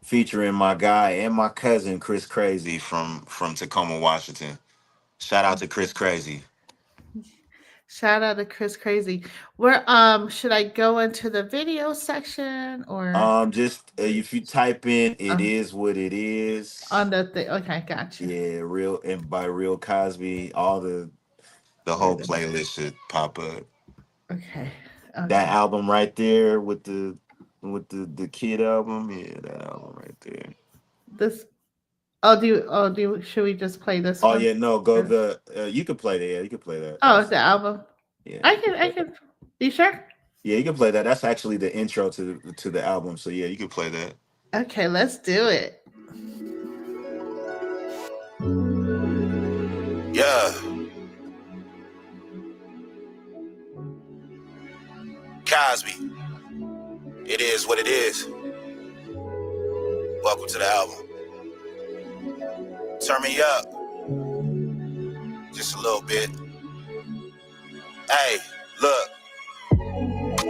Speaker 2: featuring my guy and my cousin Chris Crazy from Tacoma, Washington. Shout out to Chris Crazy.
Speaker 1: Shout out to Chris Crazy. Where should I go into the video section or
Speaker 2: Just if you type in "It
Speaker 1: uh,
Speaker 2: Is What It Is,"
Speaker 1: on the thing? Okay, gotcha.
Speaker 2: yeah, real, and by Real Cosby, all the The
Speaker 1: Where
Speaker 2: whole
Speaker 1: the
Speaker 2: playlist should pop up.
Speaker 1: okay.
Speaker 2: That
Speaker 1: Okay.
Speaker 2: album right there with the kid album, yeah, that album right there.
Speaker 1: This do you should we just play this
Speaker 2: Oh
Speaker 1: one?
Speaker 2: yeah, no, go
Speaker 1: Or-
Speaker 2: the you can play that. Yeah, you can play that.
Speaker 1: Oh,
Speaker 2: That's
Speaker 1: the album.
Speaker 2: yeah,
Speaker 1: I
Speaker 2: you can
Speaker 1: can I
Speaker 2: play that.
Speaker 1: can you sure?
Speaker 2: Yeah, you can play that. That's actually the intro to the album. So yeah, you can play that.
Speaker 1: Okay, let's do it.
Speaker 2: Yeah, Cosby. It is what it is. Welcome to the album. Turn me up just a little bit. Hey, look.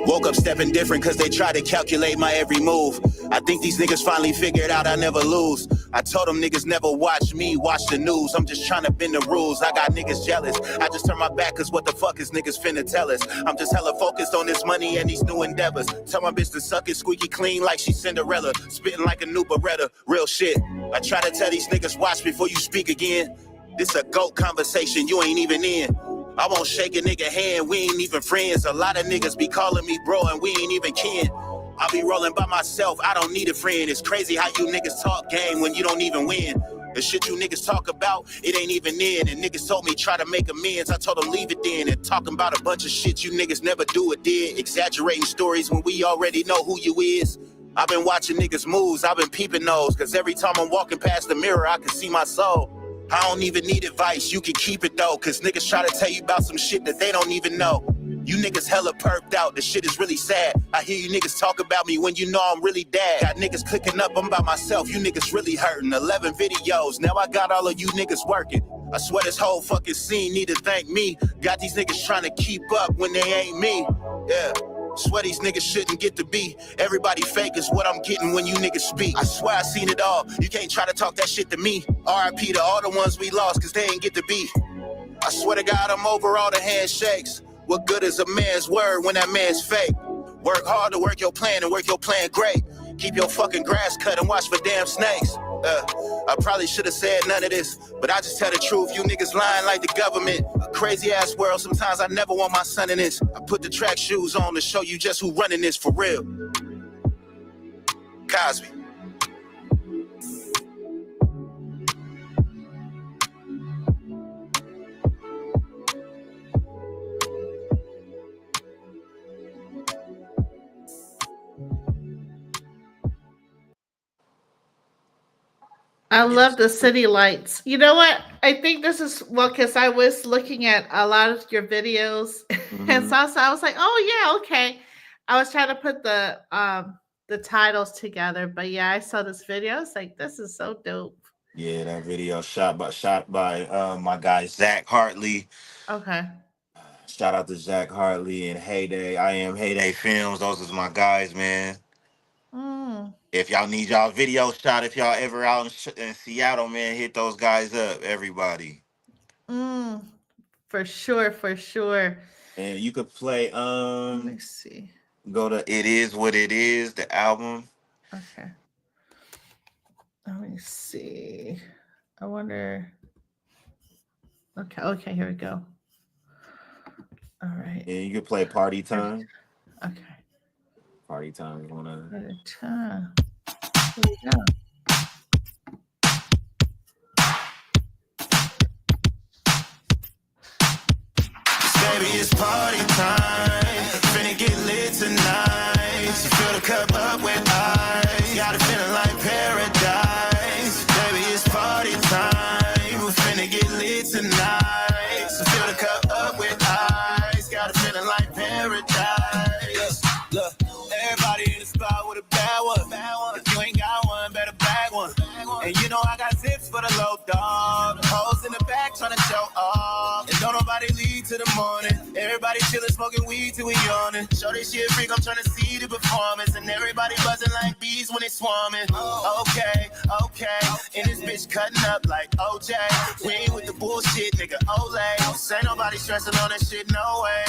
Speaker 2: Woke up stepping different cause they try to calculate my every move. I think these niggas finally figured out I never lose. I told them niggas never watch me, watch the news. I'm just trying to bend the rules. I got niggas jealous. I just turn my back cause what the fuck is niggas finna tell us? I'm just hella focused on this money and these new endeavors. Tell my bitch to suck it squeaky clean like she Cinderella. Spitting like a new Beretta, real shit. I try to tell these niggas watch before you speak again. This a GOAT conversation you ain't even in. I won't shake a nigga hand, we ain't even friends. A lot of niggas be calling me bro and we ain't even kin. I be rolling by myself, I don't need a friend. It's crazy how you niggas talk game when you don't even win. The shit you niggas talk about, it ain't even in. And niggas told me try to make amends, I told them leave it then. And talking about a bunch of shit you niggas never do or did. Exaggerating stories when we already know who you is. I've been watching niggas moves, I've been peeping those. Cause every time I'm walking past the mirror, I can see my soul. I don't even need advice, you can keep it though. Cause niggas try to tell you about some shit that they don't even know. You niggas hella perked out, the shit is really sad. I hear you niggas talk about me when you know I'm really dead. Got niggas clicking up, I'm by myself, you niggas really hurting. 11 videos, now I got all of you niggas working. I swear this whole fucking scene need to thank me. Got these niggas trying to keep up when they ain't me. Yeah. Swear these niggas shouldn't get to be. Everybody fake is what I'm getting when you niggas speak. I swear I seen it all. You can't try to talk that shit to me. RIP to all the ones we lost cause they ain't get to be. I swear to God I'm over all the handshakes. What good is a man's word when that man's fake? Work hard to work your plan and work your plan great. Keep your fucking grass cut and watch for damn snakes. I probably should have said none of this, but I just tell the truth. You niggas lying like the government. A crazy ass world. Sometimes I never want my son in this. I put the track shoes on to show you just who running this for real. Kozby.
Speaker 1: I love
Speaker 2: Yes.
Speaker 1: the city lights. You know what? I think this is well because I was looking at a lot of your videos, and
Speaker 2: Mm-hmm.
Speaker 1: so I was like, "Oh yeah, okay." I was trying to put the titles together, but yeah, I saw this video. I was like, "This is so dope."
Speaker 2: Yeah, that video shot by my guy Zach Hartley.
Speaker 1: Okay.
Speaker 2: Shout out to Zach Hartley and Heyday. I am Heyday Films. Those is my guys, man.
Speaker 1: Mm,
Speaker 2: If y'all need y'all video shot, if y'all ever out in Seattle, man, hit those guys up, everybody.
Speaker 1: mm, for sure, for sure.
Speaker 2: And you could play
Speaker 1: Let me see.
Speaker 2: go to It Is What It Is, the album.
Speaker 1: Okay. Let me see. I wonder. Okay. Okay. Here we go. All right.
Speaker 2: And you could play Party Time.
Speaker 1: Okay.
Speaker 2: Party Time is one of
Speaker 1: At a time. Here we go.
Speaker 2: Baby, it's party time. Finna get lit tonight. So fill the cup up with ice. Got it feeling like paradise. Baby, it's party time. We're finna get lit tonight. So fill the cup up with ice. Got it feeling like paradise. Look, everybody in the spot with a bad one. If you ain't got one, better bag one. And you know I got zips for the low dog. Hoes in the back trying to show off. And don't nobody leave to the morning. Everybody chillin', smoking weed till we yawning. Show this shit freak, I'm trying to see the performance. And everybody buzzing like bees when they swarming. Okay, okay. And this bitch cutting up like OJ. We ain't with the bullshit, nigga, Olay. Say nobody stressing on that shit, no way.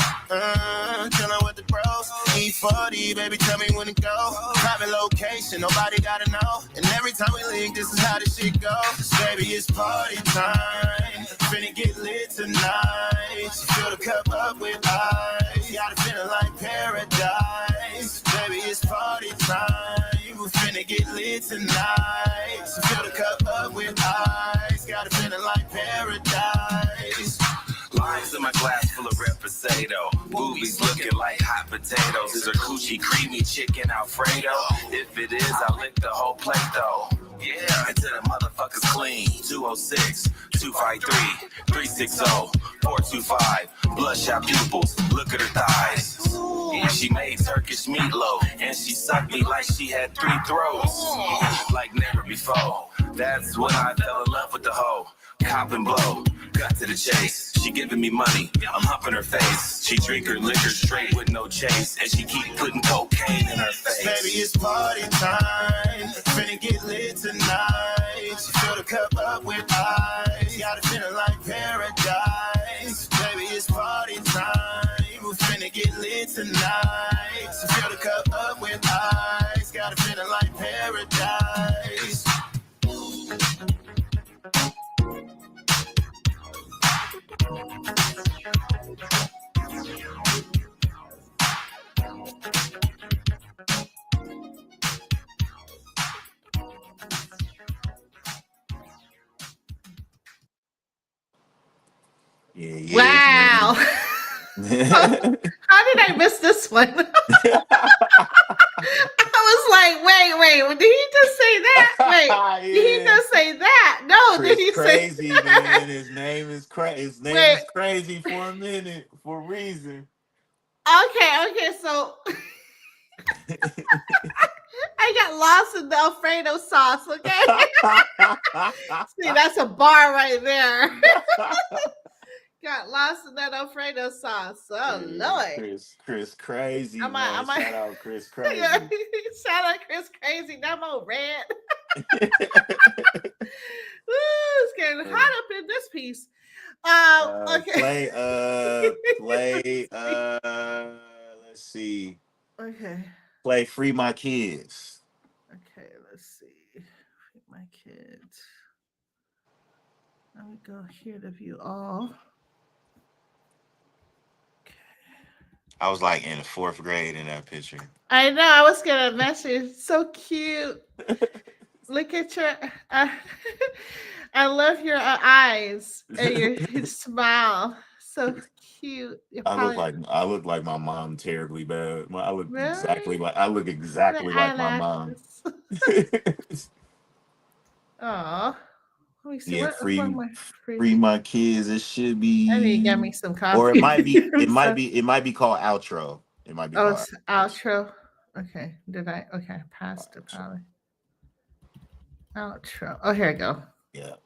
Speaker 2: Chillin' with the bros. E40, baby, tell me when to go. Private location, nobody gotta know. And every time we link, this is how this shit goes. Baby, it's party time.
Speaker 3: finna get lit tonight. She fill the cup up with ice. Got it feeling like paradise. Baby, it's party time. We finna get lit tonight. She fill the cup up with ice. Got it feeling like paradise. Lines in my glass full of reposado. Boobies looking like hot potatoes. Is her coochie creamy chicken Alfredo? If it is, I'll lick the whole plate though. Yeah, until the motherfucker's clean. 206, 253, 360, 425. Bloodshot pupils, look at her thighs. Yeah, she made Turkish meatloaf, and she sucked me like she had 3 throats. Like never before. That's when I fell in love with the hoe. Cop and blow, cut to the chase. She giving me money, I'm humping her face. She drink her liquor straight with no chase, and she keep putting cocaine in her face. Baby, it's party time, finna get lit tonight. She fill the cup up with ice, got it feeling like paradise. Baby, it's party time, we finna get lit tonight. She fill the cup up with ice, got it feeling like paradise.
Speaker 2: Yeah.
Speaker 1: Wow. How did I miss this one? I was like, wait, did he just say that? Wait,
Speaker 2: Yeah.
Speaker 1: did he just say that? No,
Speaker 2: Chris
Speaker 1: did he
Speaker 2: crazy,
Speaker 1: say that?
Speaker 2: man. His name is crazy. His name is crazy for a minute, for a reason.
Speaker 1: Okay, so I got lost in the Alfredo sauce, okay? See, that's a bar right there. Got lost in that Alfredo sauce. Oh, Lord.
Speaker 2: Chris crazy,
Speaker 1: Am
Speaker 2: man.
Speaker 1: I-
Speaker 2: Shout out Chris crazy.
Speaker 1: Shout out Chris Crazy. That more red. Ooh, it's getting hot up in this piece. Okay.
Speaker 2: Play, let's see.
Speaker 1: Okay.
Speaker 2: Play Free My Kids.
Speaker 1: Okay, let's see. Free my kids. Let me go here to view all.
Speaker 2: I was like in the 4th grade in that picture.
Speaker 1: I know. I was gonna message. So cute. Look at your. I love your eyes and your smile. So cute.
Speaker 2: I look like my mom terribly bad. I look
Speaker 1: Really?
Speaker 2: exactly like my mom.
Speaker 1: Oh, let me see.
Speaker 2: Yeah,
Speaker 1: What's my
Speaker 2: Free My Kids. It should be.
Speaker 1: I need to get me some coffee.
Speaker 2: Or it might be. It might be called Outro. It might be.
Speaker 1: Oh,
Speaker 2: called
Speaker 1: it's outro. Okay. Did I? Okay, I passed it probably. Outro. Oh, here I go.
Speaker 2: Yeah.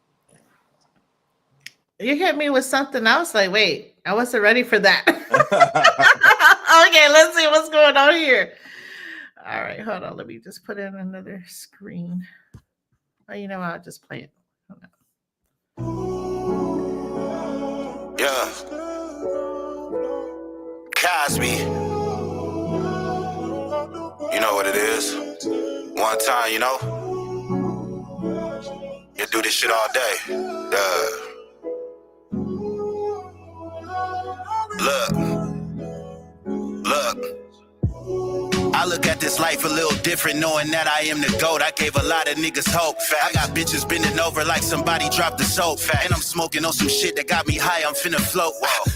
Speaker 1: You hit me with something. I was like, wait, I wasn't ready for that. Okay, let's see what's going on here. All right, hold on. Let me just put in another screen. Oh, you know what? I'll just play it. Hold on.
Speaker 3: Yeah. Kozby. You know what it is. One time, you know. You do this shit all day. Look. I look at this life a little different, knowing that I am the GOAT. I gave a lot of niggas hope. I got bitches bending over like somebody dropped the soap. And I'm smoking on some shit that got me high, I'm finna float.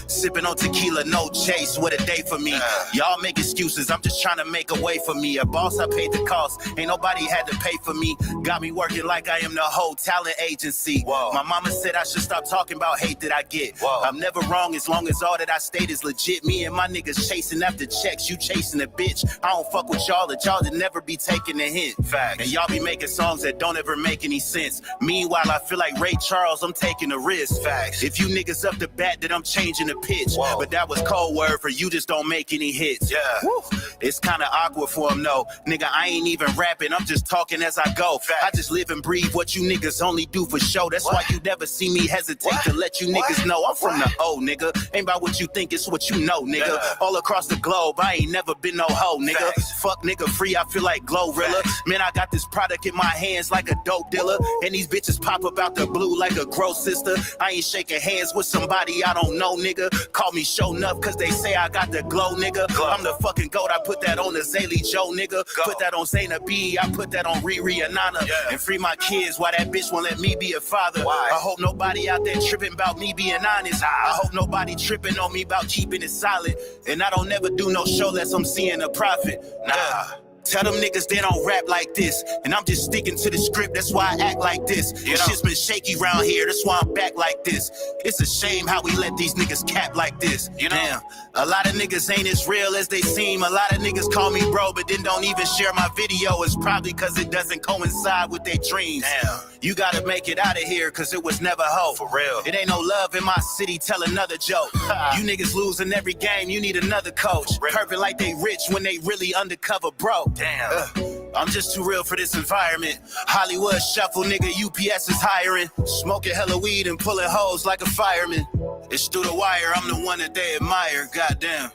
Speaker 3: Sipping on tequila, no chase, what a day for me. Y'all make excuses, I'm just trying to make a way for me. A boss, I paid the cost, ain't nobody had to pay for me. Got me working like I am the whole talent agency. My mama said I should stop talking about hate that I get. I'm never wrong as long as all that I state is legit. Me and my niggas chasing after checks, you chasing a bitch. I don't fuck with y'all that y'all that never be taking a hint. Fact. And y'all be making songs that don't ever make any sense. Meanwhile, I feel like Ray Charles, I'm taking a risk. Facts. If you niggas up the bat, that I'm changing the pitch. But that was code word for you just don't make any hits. Yeah. Woo. It's kind of awkward for them, no. Nigga, I ain't even rapping, I'm just talking as I go. Fact. I just live and breathe what you niggas only do for show. That's why you never see me hesitate to let you niggas know I'm from the O, nigga. Ain't about what you think, it's what you know, nigga. All across the globe, I ain't never been no hoe, nigga. Facts. Fuck nigga free, I feel like Glorilla. Man, I got this product in my hands like a dope dealer. And these bitches pop up out the blue like a gross sister. I ain't shaking hands with somebody I don't know, nigga. Call me show enough cause they say I got the glow, nigga. I'm the fucking GOAT, I put that on the Zaylee Joe, nigga. Put that on Zaina B, I put that on Riri and Nana. And free my kids, why that bitch won't let me be a father. I hope nobody out there tripping about me being honest. I hope nobody tripping on me about keeping it solid. And I don't never do no show unless I'm seeing a profit. Nah. Tell them niggas they don't rap like this. And I'm just sticking to the script, that's why I act like this. This shit's been shaky around here, that's why I'm back like this. It's a shame how we let these niggas cap like this. Damn, a lot of niggas ain't as real as they seem. A lot of niggas call me bro, but then don't even share my video. It's probably cause it doesn't coincide with their dreams. Damn, you gotta make it out of here cause it was never hope. For real. It ain't no love in my city, tell another joke. You niggas losing every game, you need another coach. Perfect like they rich when they really undercover broke. Damn. I'm just too real for this environment. Hollywood shuffle, nigga, UPS is hiring. Smoking hella weed and pulling hoes like a fireman. It's through the wire, I'm the one that they admire. Goddamn.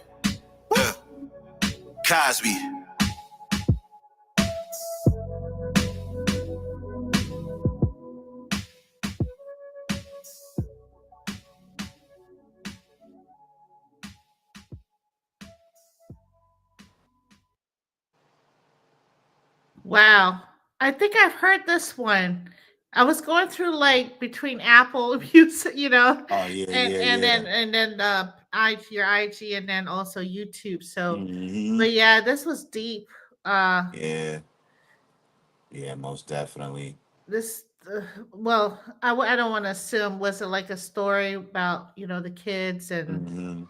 Speaker 3: Kozby.
Speaker 1: Wow. I think I've heard this one. I was going through like between Apple Music,
Speaker 2: Oh yeah,
Speaker 1: and then your IG and then also YouTube. So, but yeah, this was deep.
Speaker 2: Yeah, most definitely.
Speaker 1: This well, I don't want to assume, was it like a story about the kids and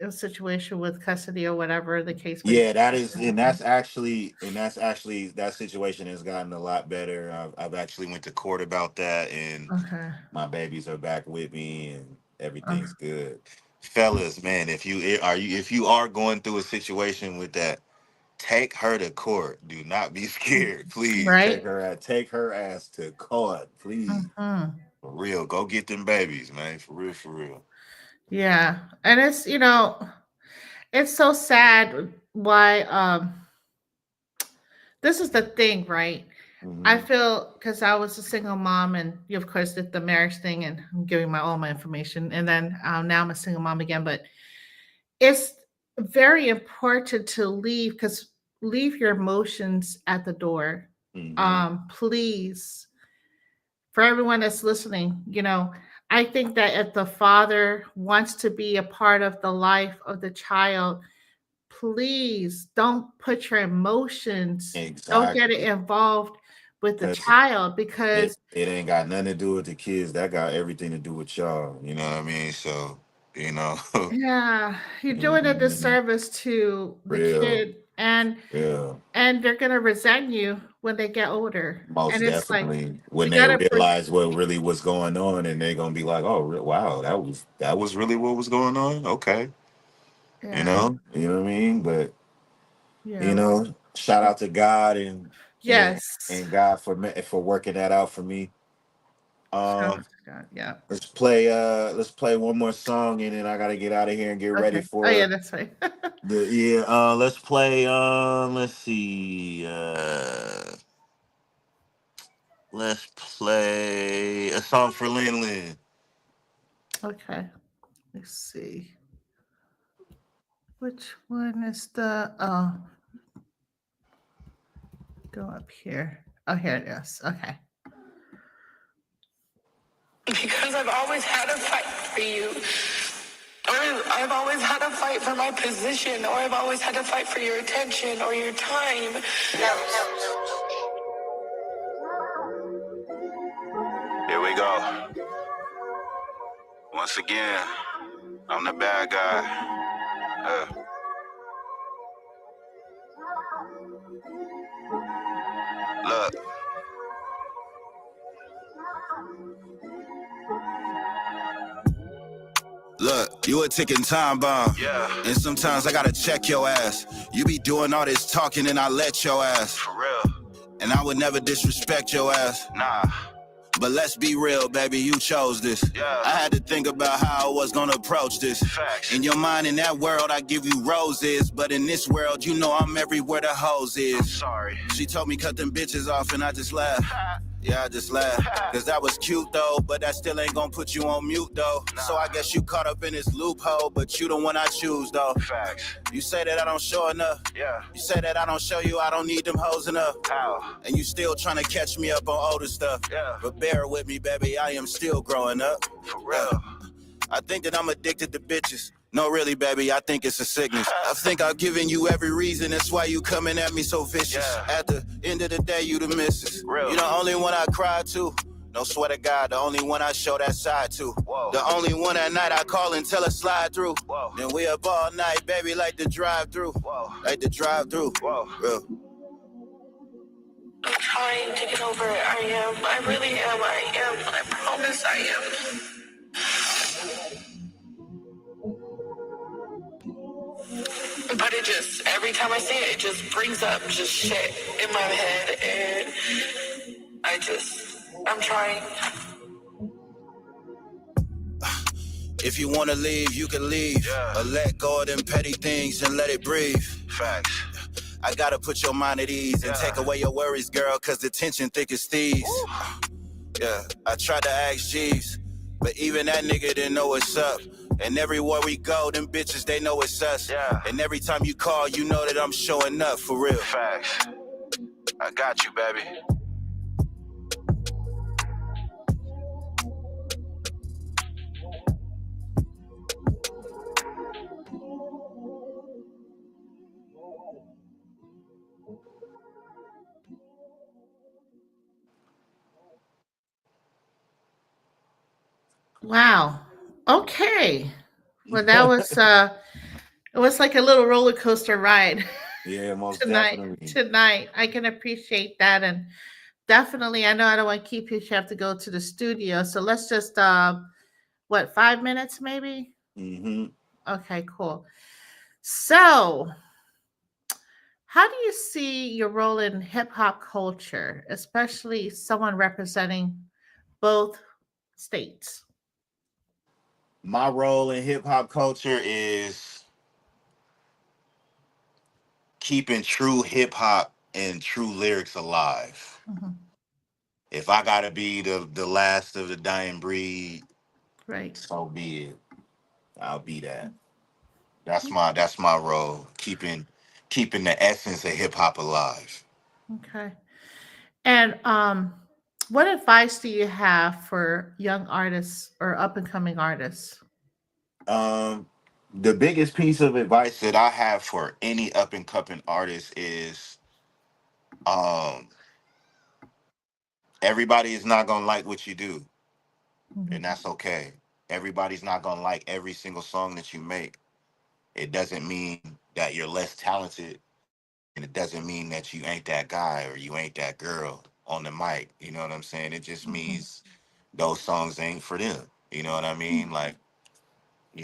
Speaker 1: situation with custody or whatever the case may
Speaker 2: Yeah,
Speaker 1: be.
Speaker 2: that is, and that's actually that situation has gotten a lot better. I've actually went to court about that, and
Speaker 1: Okay.
Speaker 2: my babies are back with me, and
Speaker 1: Uh,
Speaker 2: everything's good. Fellas, man, if you are going through a situation with that, take her to court. Do not be scared, please.
Speaker 1: right.
Speaker 2: Take her ass to court, please.
Speaker 1: Mhm.
Speaker 2: For real, go get them babies, man. For real, for real.
Speaker 1: Yeah, and it's so sad why this is the thing, right? I feel because I was a single mom and you of course did the marriage thing and I'm giving all my information and then now I'm a single mom again, but it's very important to leave your emotions at the door. Please, for everyone that's listening, I think that if the father wants to be a part of the life of the child, please don't put your emotions, don't get it
Speaker 2: Exactly.
Speaker 1: involved with the
Speaker 2: Because
Speaker 1: child because
Speaker 2: it ain't got nothing to do with the kids. That got everything to do with y'all. You know what I mean? So, you know,
Speaker 1: yeah, you're doing a disservice to the
Speaker 2: real,
Speaker 1: kid and
Speaker 2: real.
Speaker 1: they're gonna resent you when they get older.
Speaker 2: Most
Speaker 1: And it's like
Speaker 2: definitely. When
Speaker 1: we
Speaker 2: they
Speaker 1: gotta
Speaker 2: realize what really was going on, and they're gonna be like, "Oh, wow, that was really what was going on." Okay,
Speaker 1: yeah,
Speaker 2: you know what I mean. But
Speaker 1: yeah.
Speaker 2: shout out to God and
Speaker 1: Yes.
Speaker 2: God for working that out for me.
Speaker 1: Shout out
Speaker 2: Um,
Speaker 1: to God. Yeah.
Speaker 2: let's play one more song, and then I gotta get out of here and get ready
Speaker 1: Okay. Oh yeah,
Speaker 2: for
Speaker 1: that's right.
Speaker 2: let's play let's see let's play a song for Lin Lin.
Speaker 1: Okay. Let's see. Which one is the go up here? Oh, here it is. Okay.
Speaker 3: Because I've always had to fight for you. Or I've always had to fight for my position. Or I've always had to fight for your attention or your time. Here we go. Once again, I'm the bad guy. Look. Look, you a ticking time bomb. Yeah. And sometimes I gotta check your ass. You be doing all this talking and I let your ass. For real. And I would never disrespect your ass. Nah. But let's be real, baby, you chose this. Yeah. I had to think about how I was gonna approach this. Facts. In your mind, in that world, I give you roses. But in this world, you know I'm everywhere the hose is. I'm sorry. She told me cut them bitches off and I just laughed. Yeah, I just laughed. Cause that was cute though, but that still ain't gonna put you on mute though. Nah. So I guess you caught up in this loophole, but you the one I choose though. Facts. You say that I don't show enough. Yeah. You say that I don't show you I don't need them hoes enough. How? And you still trying to catch me up on older stuff. Yeah. But bear with me, baby, I am still growing up. For real. I think that I'm addicted to bitches. No, really, baby, I think it's a sickness. I think I've given you every reason. That's why you coming at me so vicious. Yeah. At the end of the day, you the missus. Real. You the only one I cry to. No, swear to God, the only one I show that side to. Whoa. The only one at night I call and tell her slide through. Whoa. Then we up all night, baby, like the drive through. Like the drive through. Real.
Speaker 4: I'm trying to get over it. I am. I really am. I am. I promise I am. But it just, every time I see it, it just brings up just shit in my head. And I'm trying.
Speaker 3: If you wanna leave, you can leave. Yeah. Or let go of them petty things and let it breathe. Facts. I gotta put your mind at ease and take away your worries, girl, cause the tension thick as thieves. Ooh. Yeah, I tried to ask Jeeves, but even that nigga didn't know what's up. And everywhere we go, them bitches, they know it's us. Yeah. And every time you call, you know that I'm showing up, for real. Facts. I got you, baby.
Speaker 1: Wow. Okay. Well, that was it was like a little roller coaster ride.
Speaker 2: Yeah, most
Speaker 1: tonight.
Speaker 2: definitely.
Speaker 1: Tonight, I can appreciate that, and definitely, I know I don't want to keep you. You have to go to the studio, so let's just what 5 minutes maybe?
Speaker 2: Mm-hmm.
Speaker 1: Okay, cool. So, how do you see your role in hip hop culture, especially someone representing both states?
Speaker 2: My role in hip hop culture is keeping true hip hop and true lyrics alive.
Speaker 1: Mm-hmm.
Speaker 2: If I gotta be the last of the dying breed,
Speaker 1: Right.
Speaker 2: so be it. I'll be that. That's my role. Keeping the essence of hip hop alive.
Speaker 1: Okay. And what advice do you have for young artists or up and coming artists?
Speaker 2: Um, the biggest piece of advice that I have for any up and coming artist is um everybody is not gonna like what you do,
Speaker 1: Mhm.
Speaker 2: and that's okay. Everybody's not gonna like every single song that you make. It doesn't mean that you're less talented, and it doesn't mean that you ain't that guy or you ain't that girl on the mic. You know what I'm saying? It just
Speaker 1: Mhm.
Speaker 2: means those songs ain't for them. You know what I mean? Like,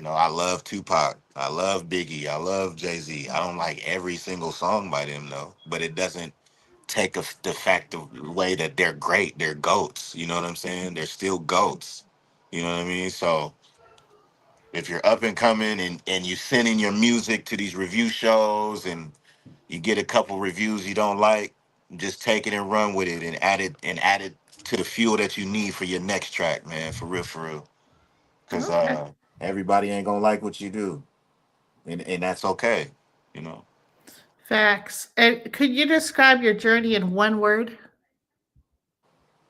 Speaker 2: I love Tupac. I love Biggie. I love Jay-Z. I don't like every single song by them though, but it doesn't take the fact of the way that they're great. They're goats. You know what I'm saying? They're still goats. You know what I mean? So if you're up and coming and you send in your music to these review shows and you get a couple reviews you don't like, just take it and run with it and add it to the fuel that you need for your next track, man. For real, for real. Cause
Speaker 1: Okay.
Speaker 2: everybody ain't gonna like what you do. And that's okay, you know.
Speaker 1: Facts. And could you describe your journey in one word?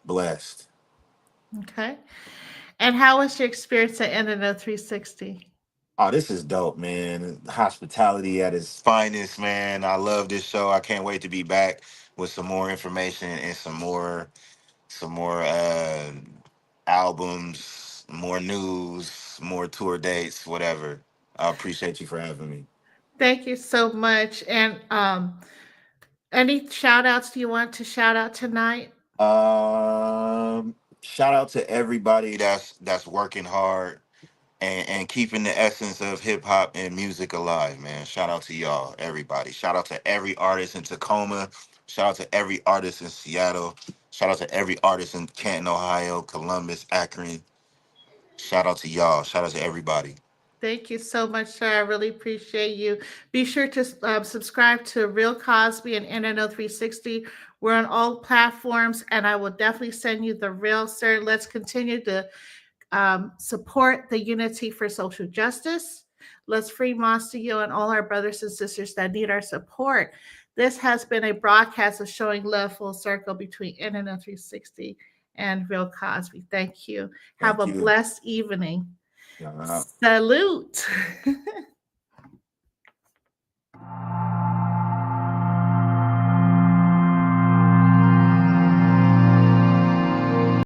Speaker 2: Blessed.
Speaker 1: Okay. And how was your experience at NNO 360?
Speaker 2: Oh, this is dope, man. Hospitality at its finest, man. I love this show. I can't wait to be back with some more information and some more albums, more news, more tour dates, whatever. I appreciate you for having me.
Speaker 1: Thank you so much. And any shout outs do you want to shout out tonight?
Speaker 2: Shout out to everybody that's working hard and keeping the essence of hip hop and music alive, man. Shout out to y'all, everybody. Shout out to every artist in Tacoma. Shout out to every artist in Seattle. Shout Shout out to every artist in Canton, Ohio, Columbus, Akron. Shout out to y'all. Shout out to everybody.
Speaker 1: Thank you so much, sir. I really appreciate you. Be sure to subscribe to Real Cosby and NNO 360. We're on all platforms, and I will definitely send you the real, sir. Let's continue to support the Unity for Social Justice. Let's free Monstio and all our brothers and sisters that need our support. This has been a broadcast of showing love full circle between NNO 360 and Real Cosby. Thank you. Have
Speaker 2: Thank
Speaker 1: a
Speaker 2: you.
Speaker 1: blessed evening.
Speaker 2: Yeah.
Speaker 1: Salute.